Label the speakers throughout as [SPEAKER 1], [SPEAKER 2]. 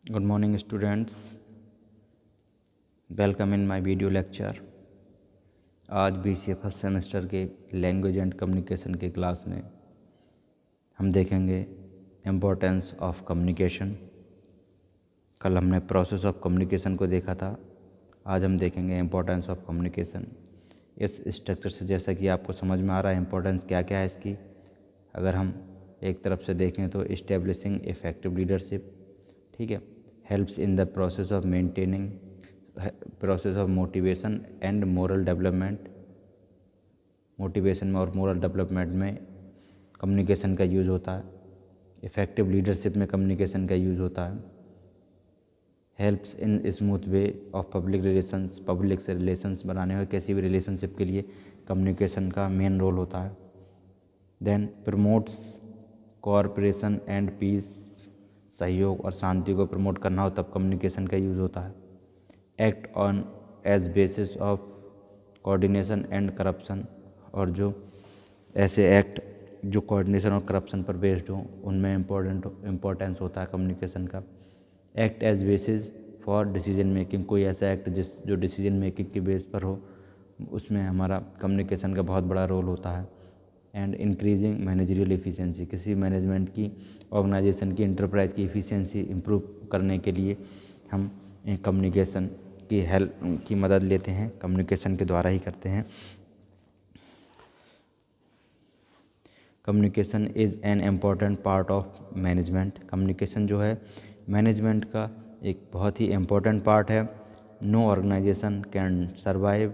[SPEAKER 1] Good morning students, welcome in my video lecture. आज BCA first semester के language and communication के class में हम देखेंगे इम्पोर्टेंस ऑफ कम्युनिकेशन। कल हमने प्रोसेस ऑफ कम्युनिकेशन को देखा था, आज हम देखेंगे इम्पोर्टेंस ऑफ कम्युनिकेशन। इस स्ट्रक्चर से जैसा कि आपको समझ में आ रहा है इम्पोर्टेंस क्या क्या है इसकी। अगर हम एक तरफ से देखें तो इस्टेब्लिशिंग इफेक्टिव लीडरशिप, ठीक है, helps in the process of maintaining process of motivation and moral development. Motivation में और मोरल डेवलपमेंट में कम्युनिकेशन का यूज़ होता है। इफ़ेक्टिव लीडरशिप में कम्युनिकेशन का यूज़ होता है। Helps in smooth way of public relations, public से रिलेशंस बनाने में किसी भी रिलेशनशिप के लिए कम्युनिकेशन का मेन रोल होता है। Then promotes cooperation and peace, सहयोग और शांति को प्रमोट करना हो तब कम्युनिकेशन का यूज़ होता है। Act on as basis of coordination and corruption, और जो ऐसे एक्ट जो कोऑर्डिनेशन और करप्शन पर बेस्ड हों उनमें इम्पोर्टेंस होता है कम्युनिकेशन का। Act as basis for decision making, कोई ऐसा एक्ट जो डिसीजन मेकिंग के बेस पर हो उसमें हमारा कम्युनिकेशन का बहुत बड़ा रोल होता है। एंड इंक्रीजिंग मैनेजरियल एफिशिएंसी, किसी मैनेजमेंट की, ऑर्गेनाइजेशन की, इंटरप्राइज की एफिशिएंसी इम्प्रूव करने के लिए हम कम्युनिकेशन की हेल्प की मदद लेते हैं, कम्युनिकेशन के द्वारा ही करते हैं। Communication is an important part of management, communication जो है मैनेजमेंट का एक बहुत ही इम्पोर्टेंट पार्ट है। No organisation can survive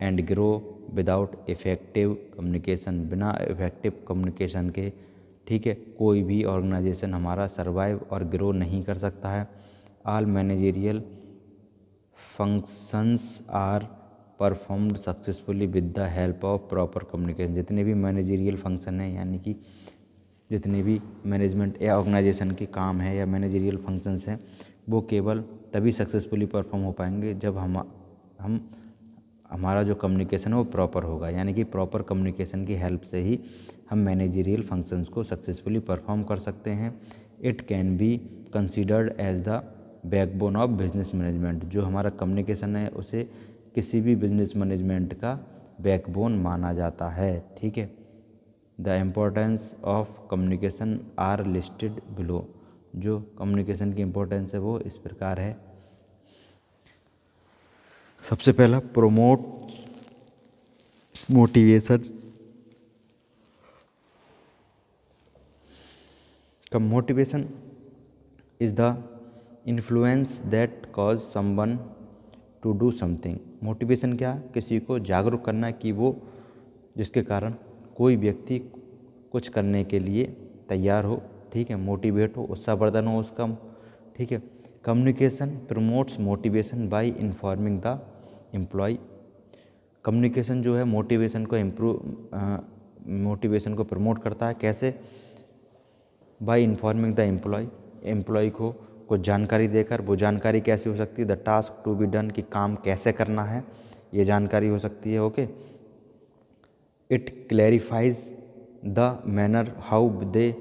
[SPEAKER 1] and grow without effective communication, बिना इफ़ेक्टिव कम्युनिकेशन के, ठीक है, कोई भी ऑर्गेनाइजेशन हमारा सर्वाइव और ग्रो नहीं कर सकता है। All managerial functions are performed successfully with the help of proper communication, जितने भी मैनेजरियल फंक्शन हैं यानी कि जितने भी मैनेजमेंट या ऑर्गेनाइजेशन के काम है या मैनेजरियल फंक्शंस हैं वो केवल तभी सक्सेसफुली परफॉर्म हो पाएंगे जब हम हमारा जो कम्युनिकेशन है वो प्रॉपर होगा, यानी कि प्रॉपर कम्युनिकेशन की हेल्प से ही हम मैनेजरियल फंक्शंस को सक्सेसफुली परफॉर्म कर सकते हैं। It can be considered as the backbone of business management, जो हमारा कम्युनिकेशन है उसे किसी भी बिजनेस मैनेजमेंट का बैकबोन माना जाता है, ठीक है। The importance of communication are listed below, जो कम्युनिकेशन की इम्पोर्टेंस है वो इस प्रकार है। सबसे पहला promote motivation. Motivation is the influence that cause someone to do something. Motivation क्या, किसी को जागरूक करना कि वो जिसके कारण कोई व्यक्ति कुछ करने के लिए तैयार हो, ठीक है, मोटिवेट हो, उत्साहवर्धन हो उसका, ठीक है। Communication promotes motivation by informing the employ. Communication जो है मोटिवेशन को प्रमोट करता है, कैसे? बाय इन्फॉर्मिंग द एम्प्लॉय को कुछ जानकारी देकर। वो जानकारी कैसे हो सकती है? The task to be done, कि काम कैसे करना है ये जानकारी हो सकती है, okay. It clarifies the manner how they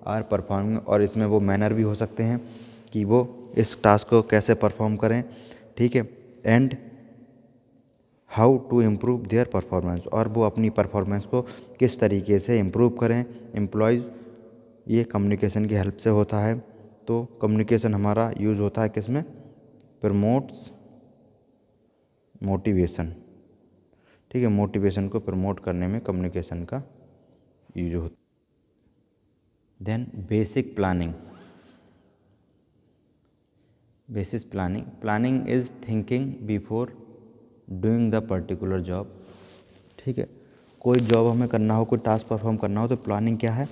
[SPEAKER 1] are performing, और इसमें वो मैनर भी हो सकते हैं कि वो इस टास्क को कैसे परफॉर्म करें, ठीक है। And how to improve their performance, और वो अपनी परफॉर्मेंस को किस तरीके से इम्प्रूव करें एम्प्लॉयज़, ये कम्युनिकेशन की हेल्प से होता है। तो कम्युनिकेशन हमारा यूज़ होता है किस में? प्रमोट्स मोटिवेशन, ठीक है, मोटिवेशन को प्रमोट करने में कम्युनिकेशन का यूज होता है। Then basic planning. Basis planning is thinking before doing the particular job, ठीक है। कोई जॉब हमें करना हो, कोई टास्क परफॉर्म करना हो तो प्लानिंग क्या है?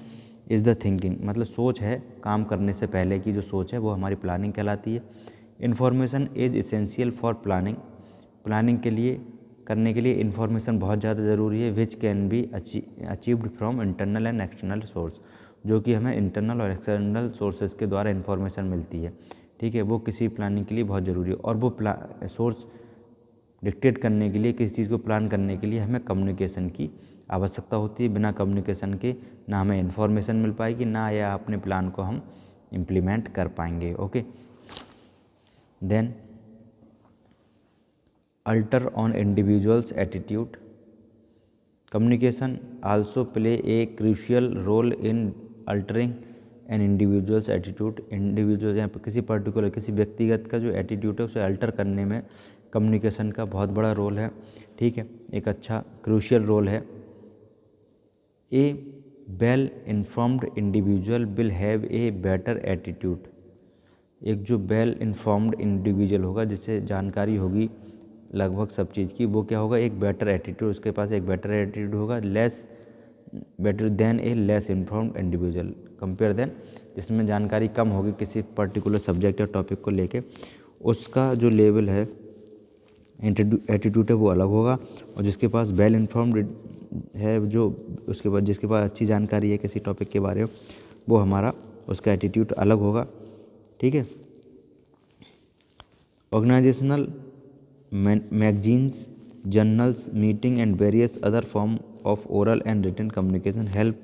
[SPEAKER 1] इज़ द थिंकिंग, मतलब सोच है, काम करने से पहले की जो सोच है वो हमारी प्लानिंग कहलाती है। Information is essential for planning, planning के लिए करने के लिए इन्फॉर्मेशन बहुत ज़्यादा ज़रूरी है। Which can be achieved from internal and external source, जो कि हमें इंटरनल और एक्सटर्नल सोर्सेज के द्वारा इन्फॉर्मेशन मिलती है, ठीक है। वो किसी प्लानिंग के लिए बहुत ज़रूरी है, और वो सोर्स डिक्टेट करने के लिए, किसी चीज़ को प्लान करने के लिए हमें कम्युनिकेशन की आवश्यकता होती है। बिना कम्युनिकेशन के ना हमें इन्फॉर्मेशन मिल पाएगी, ना या अपने प्लान को हम इम्प्लीमेंट कर पाएंगे, okay. Then alter on individuals attitude. Communication also play a crucial role in altering an individual's attitude. Individual यहाँ पर किसी पर्टिकुलर किसी व्यक्तिगत का जो एटीट्यूड है उसे अल्टर करने में कम्युनिकेशन का बहुत बड़ा रोल है, ठीक है, एक अच्छा क्रूशियल रोल है। A well informed individual will have a better attitude. एक जो वेल इन्फॉर्म्ड इंडिविजुअल होगा, जिसे जानकारी होगी लगभग सब चीज़ की, वो क्या होगा, एक बेटर एटीट्यूड, उसके पास एक बेटर एटीट्यूड होगा, better than a less informed individual, compare than जिसमें जानकारी कम होगी किसी पर्टिकुलर सब्जेक्ट या टॉपिक को लेके, उसका जो लेवल है एटीट्यूड है वो अलग होगा। और जिसके पास वेल इन्फॉर्म्ड है, जो उसके बाद जिसके पास अच्छी जानकारी है किसी टॉपिक के बारे में, वो हमारा उसका एटीट्यूड अलग होगा, ठीक है। Organisational magazines, journals, meeting and various other form of oral and written communication help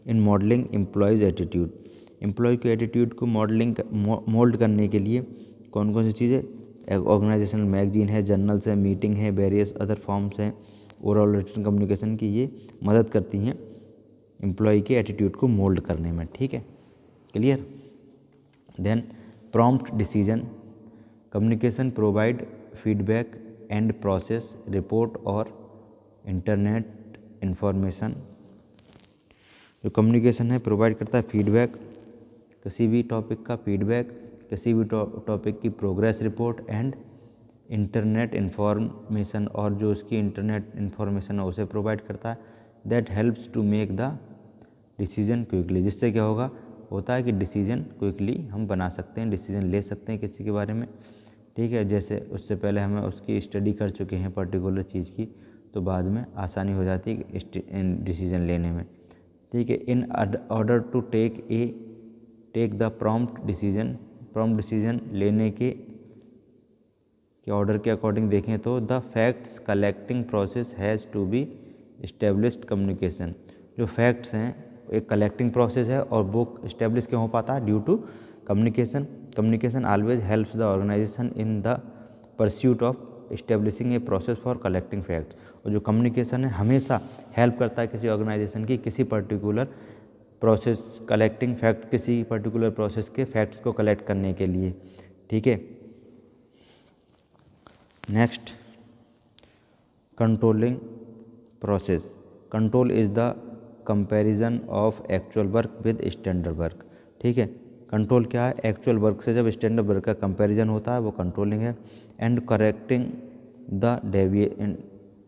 [SPEAKER 1] in modeling employees attitude. Employ के एटीट्यूड को मोल्ड करने के लिए कौन कौन सी चीज़ें, ऑर्गेनाइजेशनल मैगजीन है, जर्नल्स है, मीटिंग है, वेरियस अदर फॉर्म्स हैं ओरल रिटन कम्युनिकेशन की, ये मदद करती हैं एम्प्लॉय के एटीट्यूड को मोल्ड करने में, ठीक है, clear. Then prompt decision, communication provide feedback and process report और इंटरनेट इंफॉर्मेशन। जो कम्युनिकेशन है प्रोवाइड करता है फीडबैक, किसी भी टॉपिक का फीडबैक, किसी भी टॉपिक की progress report and internet information, और जो उसकी इंटरनेट इंफॉर्मेशन है उसे प्रोवाइड करता है। That helps to make the decision quickly, जिससे क्या होता है कि डिसीजन क्विकली हम बना सकते हैं, डिसीजन ले सकते हैं किसी के बारे में, ठीक है। जैसे उससे पहले हमें उसकी स्टडी कर चुके हैं पर्टिकुलर चीज़ की, तो बाद में आसानी हो जाती है डिसीजन लेने में, ठीक है। In order to take the prompt decision लेने के ऑर्डर के अकॉर्डिंग देखें तो the facts collecting process has to be established communication. जो फैक्ट्स हैं एक कलेक्टिंग प्रोसेस है और वो इस्टेब्लिश क्यों हो पाता है, due to communication. Communication always helps the organisation in the pursuit of establishing a process for collecting facts. और जो कम्युनिकेशन है हमेशा हेल्प करता है किसी ऑर्गेनाइजेशन की किसी पर्टिकुलर प्रोसेस कलेक्टिंग फैक्ट, किसी पर्टिकुलर प्रोसेस के फैक्ट्स को कलेक्ट करने के लिए, ठीक है। Next, controlling process. Control is the comparison of actual work with standard work, ठीक है। कंट्रोल क्या है, एक्चुअल वर्क से जब स्टैंडर्ड वर्क का कंपैरिजन होता है वो कंट्रोलिंग है। एंड करेक्टिंग द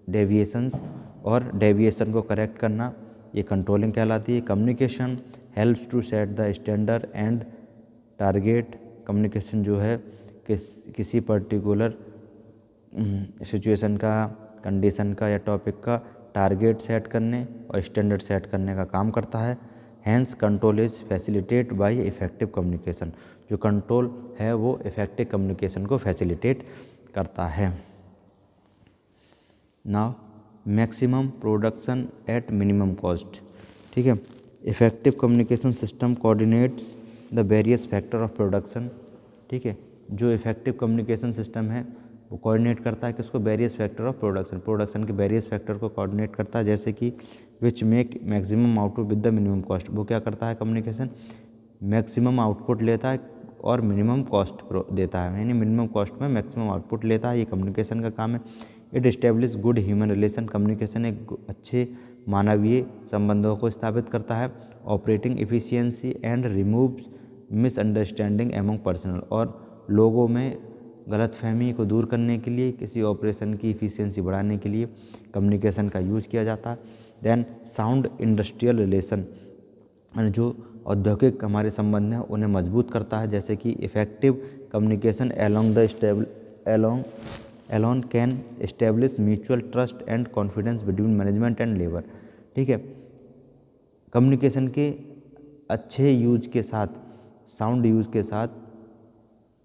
[SPEAKER 1] डेविएशंस, और डेविएशन को करेक्ट करना, ये कंट्रोलिंग कहलाती है। Communication helps to set the standard and target. Communication जो है किसी पर्टिकुलर सिचुएशन का, कंडीशन का या टॉपिक का टारगेट सेट करने और स्टैंडर्ड सेट करने का काम करता है। Hence control is facilitate by effective communication. जो कंट्रोल है वो इफेक्टिव कम्युनिकेशन को फैसिलिटेट करता है। Now maximum production at minimum cost, ठीक है। Effective communication system coordinates the various factor of production, ठीक है। जो इफेक्टिव कम्युनिकेशन सिस्टम है वो कोऑर्डिनेट करता है किसको, वेरियस फैक्टर ऑफ प्रोडक्शन के वेरियस फैक्टर को कोऑर्डिनेट करता है, जैसे कि which make maximum output with the minimum cost. वो क्या करता है कम्युनिकेशन, मैक्सिमम आउटपुट लेता है और मिनिमम कॉस्ट देता है, यानी मिनिमम कॉस्ट में मैक्सिमम आउटपुट लेता है, ये कम्युनिकेशन का काम है। It establish good human relation. Communication एक अच्छे मानवीय संबंधों को स्थापित करता है। Operating efficiency and removes misunderstanding among personal, और लोगों में गलतफहमी को दूर करने के लिए, किसी ऑपरेशन की इफिशियंसी बढ़ाने के लिए कम्युनिकेशन का यूज़ किया जाता है। देन साउंड इंडस्ट्रियल रिलेशन, जो औद्योगिक हमारे संबंध हैं उन्हें मजबूत करता है, जैसे कि effective communication alone can establish mutual trust and confidence between management and labour, ठीक है। कम्युनिकेशन के अच्छे यूज के साथ, साउंड यूज के साथ,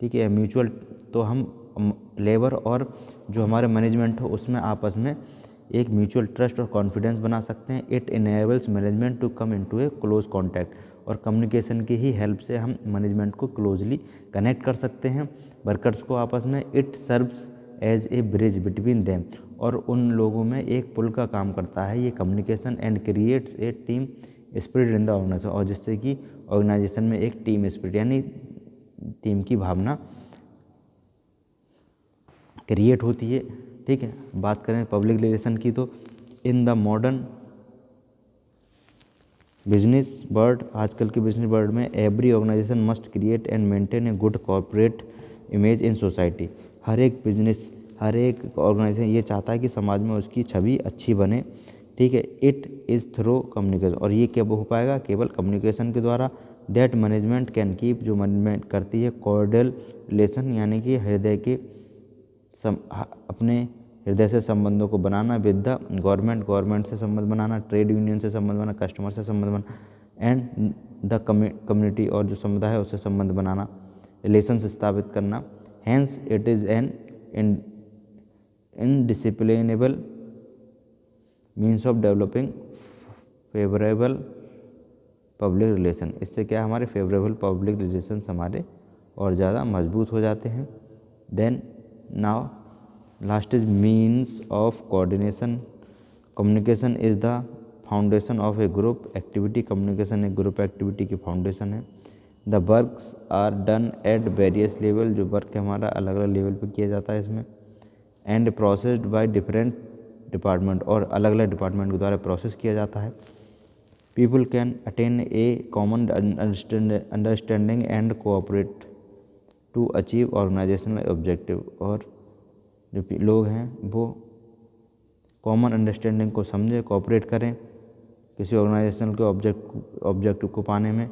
[SPEAKER 1] ठीक है, म्यूचुअल, तो हम लेबर और जो हमारे मैनेजमेंट हो उसमें आपस में एक म्यूचुअल ट्रस्ट और कॉन्फिडेंस बना सकते हैं। It enables management to come into a close contact, और कम्युनिकेशन की ही हेल्प से हम मैनेजमेंट को क्लोजली कनेक्ट कर सकते हैं वर्कर्स को आपस में। It serves as a bridge between them, और उन लोगों में एक पुल का काम करता है ये communication. And creates a team spirit in the organisation, और जिससे कि ऑर्गेनाइजेशन में एक टीम स्पिरिट यानी टीम की भावना क्रिएट होती है। ठीक है, बात करें पब्लिक रिलेशन की तो in the modern business world, आजकल के बिजनेस वर्ल्ड में every organization must create and maintain a good corporate image in society. हर एक बिजनेस, हर एक ऑर्गेनाइजेशन ये चाहता है कि समाज में उसकी छवि अच्छी बने। ठीक है, इट इज़ थ्रू कम्युनिकेशन, और ये कब हो पाएगा, केवल कम्युनिकेशन के द्वारा। दैट मैनेजमेंट कैन कीप, जो मैनेजमेंट करती है कॉर्डियल रिलेशन यानी कि हृदय के अपने हृदय से संबंधों को बनाना। विद द गवर्नमेंट से संबंध बनाना, ट्रेड यूनियन से संबंध बनाना, कस्टमर से संबंध बनाना, एंड द कम्युनिटी और जो समुदाय है उससे संबंध बनाना, रिलेशन स्थापित करना। Hence it is an indispensable means of developing favourable public relation. इससे क्या हमारे फेवरेबल पब्लिक रिलेशन हमारे और ज़्यादा मजबूत हो जाते हैं। Then now last is means of coordination. Communication is the foundation of a group activity. Communication एक ग्रुप एक्टिविटी की फाउंडेशन है। The works are done at various level, जो वर्क हमारा अलग अलग लेवल पे किया जाता है इसमें। And processed by different department, और अलग अलग डिपार्टमेंट के द्वारा प्रोसेस किया जाता है। People can attain a common understanding and cooperate to achieve organisational objective, और जो लोग हैं वो कॉमन अंडरस्टैंडिंग को समझे, कोऑपरेट करें किसी ऑर्गेनाइजेशन के ऑब्जेक्टिव को पाने में।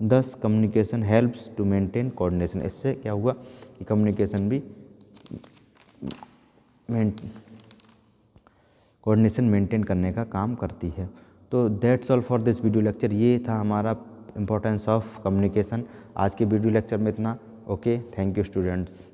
[SPEAKER 1] Thus communication helps to maintain coordination. इससे क्या हुआ कि कम्युनिकेशन भी कोऑर्डिनेशन मेंटेन करने का काम करती है। तो that's all for this video lecture. ये था हमारा इम्पोर्टेंस ऑफ कम्युनिकेशन। आज के वीडियो लेक्चर में इतना। Okay, thank you students.